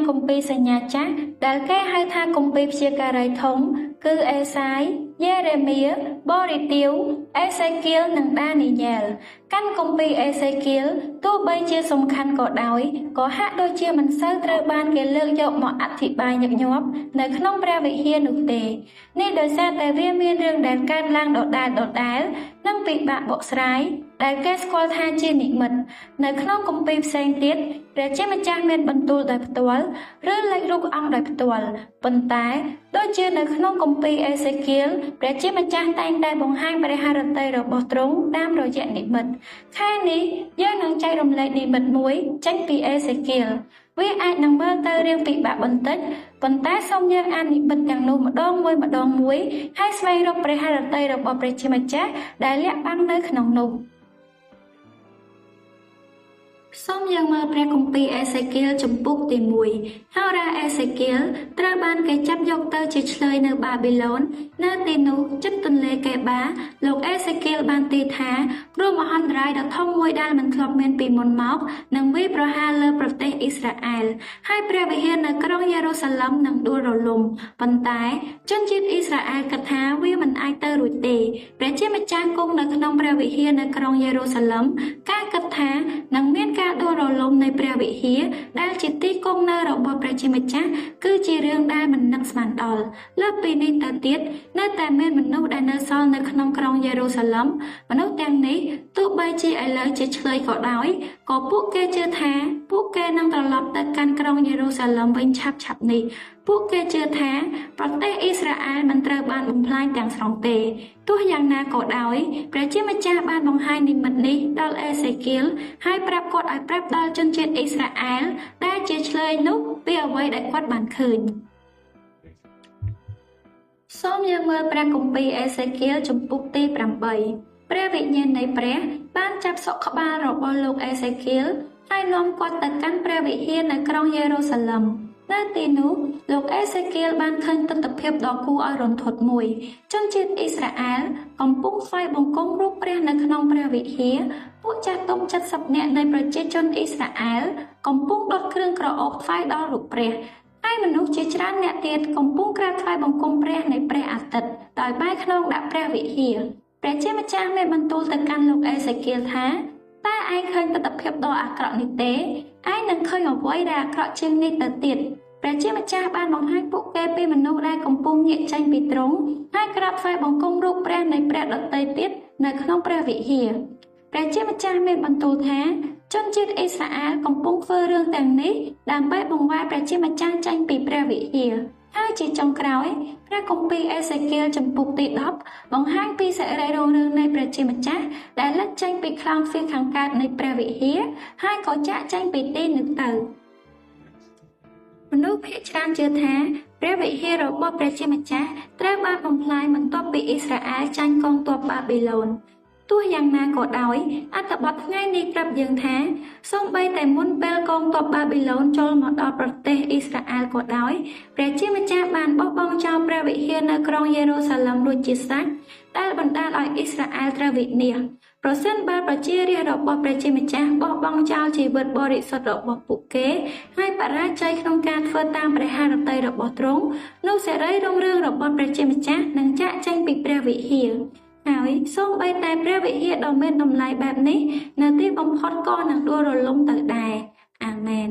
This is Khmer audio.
គម្ពីរសញ្ញាចាស់ដែលគេហៅថាគម្ពីរព្យាការីធំគឺអេសាយ យេរេមៀ បូរីទាវ អេសេគៀល និងដានីយ៉ែលកាន់គម្ពីរអេសេគៀលទោះបីជាសំខាន់ក៏ដោយក៏ហាក់ដូចជាមិនសូវត្រូវបានគេលើកយកមកអធិប្បាយញឹកញាប់នៅក្នុងព្រះវិហារនោះទេនេះដោយសារតែវាមានរឿងដែលកើតឡើងដដែលនិងពិបាកបកស្រាយដែលគេស្គាល់ថាជានិមិត្តនៅក្នុងគម្ពីរផ្សេងទៀតព្រះជាម្ចាស់មានបន្ទូលដោយផ្ទាល់ឬលេចរូបអង្គដោយផ្ទាល់ប៉ុន្តែដូចជានៅក្នុងគម្ពីរអេសេគៀលព្រះជាម្ចាស់តែងតែបង្ហាញព្រះハរតីរបស់ទ្រង់តាមរយៈនិមិត្តខែនេះយើងនឹងចែករំលែកនិមិត្តមួយចេញពីអេសេគៀលវាអាចនឹងមើលទៅរៀងពិបាកបន្តិចប៉ុន្តែសូមយើងអាននិមិត្តទាំងនោះម្ដងមួយហើយស្វែងរកព្រះハរតីរបស់ព្រះជាម្ចាស់ដែលលាក់បាំងនៅក្នុងនោះសូមយើងមើលព្រះគម្ពីរអេសេគៀលជំពូកទី1ហោរាអេសេគៀលត្រូវបានគេចាប់យកទៅជាឆ្លើយនៅបាប៊ីឡូននៅទីនោះជិតទន្លេកេបាលោកអេសេគៀលបានទីថាគ្រោះមហន្តរាយដ៏ធំមួយដែលមិនធ្លាប់មានពីមុនមកនឹងវាយប្រហារលើប្រទេសអ៊ីស្រាអែលហើយព្រះវិហារនៅក្រុងយេរូសាឡិមនឹងដួលរលំប៉ុន្តែជនជាតិអ៊ីស្រាអែលគិតថាវាមិនអាចទៅរួចទេព្រះជាម្ចាស់គង់នៅក្នុងព្រះវិហារនៅក្រុងយេរូសាឡិមការគិតថានឹងមានការដួលរលំនៃព្រះវិហារដែលជាទីគង់នៅរបស់ព្រះជាម្ចាស់គឺជារឿងដែលមិននឹកស្មានដល់លើសពីនេះទៅទៀតនៅតែមានមនុស្សដែលនៅសល់នៅក្នុងក្រុងយេរូសាឡិមមនុស្សទាំងនេះទោះបីជាឥឡូវជាឆ្លើយក៏ដោយក៏ពួកគេជឿថាពួកគេនឹងត្រឡប់ទៅកាន់ក្រុងយេរូសាឡិមវិញឆាប់នេះពួកគេជឿថាប្រទេសអ៊ីស្រាអែលមិនត្រូវបានបំផ្លាញទាំងស្រុងទេទោះយ៉ាងណាក៏ដោយព្រះជាម្ចាស់បានបង្ហាញនិមិត្តនេះដល់អេសេគៀលហើយប្រាប់គាត់ឲ្យប្រាប់ដល់ជនជាតិអ៊ីស្រាអែលដែលជាឆ្លើយនោះពីអ្វីដែលគាត់បានឃើញសូមយើងមើលព្រះគម្ពីរអេសេគៀលជំពូកទី8ព្រះវិញ្ញាណនៃព្រះបានចាប់សុកក្បាលរបស់លោកអេសេគៀលហើយនាំគាត់ទៅកាន់ព្រះវិហារនៅក្រុងយេរូសាឡិមនៅទីនោះលោកអេសេគៀលបានឃើញទិដ្ឋភាពដ៏គួរឲ្យរន្ធត់មួយជនជាតិអ៊ីស្រាអែលកំពុងថ្វាយបង្គំរូបព្រះនៅក្នុងព្រះវិហារពួកចាស់ទុំ70នាក់នៃប្រជាជនអ៊ីស្រាអែលកំពុងដុតគ្រឿងក្រអូបថ្វាយដល់រូបព្រះហើយមនុស្សជាច្រើនអ្នកទៀតកំពុងក្រាបថ្វាយបង្គំព្រះនៃព្រះអាទិត្យដោយបែរខ្នងដាក់ព្រះវិហារព្រះជាម្ចាស់មានបន្ទូលទៅកាន់លោកអេសេគៀលថាតើឯងឃើញទិដ្ឋភាពដ៏អាក្រក់នេះទេឯងនឹងឃើញអ្វីដែលអាក្រក់ជាងនេះទៅទៀតព្រះជាម្ចាស់បានបង្ហាញពួកគេពីមនុស្សដែលកំពុងងាកចេញពីទ្រង់ហើយក្រាបថ្វាយបង្គំរូបព្រះនៃព្រះដតីទៀតនៅក្នុងព្រះវិហារព្រះជាម្ចាស់មានបន្ទូលថាជនជាតិអ៊ីស្រាអែលកំពុងធ្វើរឿងទាំងនេះដើម្បីបង្វែរព្រះជាម្ចាស់ចេញពីព្រះវិហារហើយជាចុងក្រោយព្រះគម្ពីរអេសេគៀលជំពូកទី10បង្ហាញពីសេរីរុងរឿងនៃព្រះជាម្ចាស់ដែលលេចចេញពីខ្លោងទ្វារខាងកើតនៃព្រះវិហារហើយក៏ចាក់ចេញពីទីនោះទៅមនុស្សភាគច្រើនជឿថាព្រះវិហាររបស់ព្រះជាម្ចាស់ត្រូវបានបំផ្លាញបន្ទាប់ពីអ៊ីស្រាអែលចាញ់កងទ័ពបាប៊ីឡូនទោះយ៉ាងណាក៏ដោយអត្ថបទថ្ងៃនេះប្រាប់យើងថាសូម្បីតែមុនពេលកងទ័ពបាប៊ីឡូនចូលមកដល់ប្រទេសអ៊ីស្រាអែលក៏ដោយព្រះជាម្ចាស់បានបោះបង់ចោលព្រះវិហារនៅក្រុងយេរូសាឡិមរួចជាស្រេចដែលបណ្ដាលឲ្យអ៊ីស្រាអែលត្រូវវិនាសប្រសិនបើប្រជារាស្ត្ររបស់ព្រះជាម្ចាស់បោះបង់ចោលជីវិតបរិសុទ្ធរបស់ពួកគេហើយបរាជ័យក្នុងការធ្វើតាមព្រះハរតីរបស់ទ្រង់នោះសេរីរុងរឿងរបស់ព្រះជាម្ចាស់នឹងចាកចេញពីព្រះវិហារហើយសូម្បីតែព្រះវិហារដ៏មានតម្លៃបែបនេះនៅទីបំផុតក៏នឹងដួលរលំទៅដែរអាមែន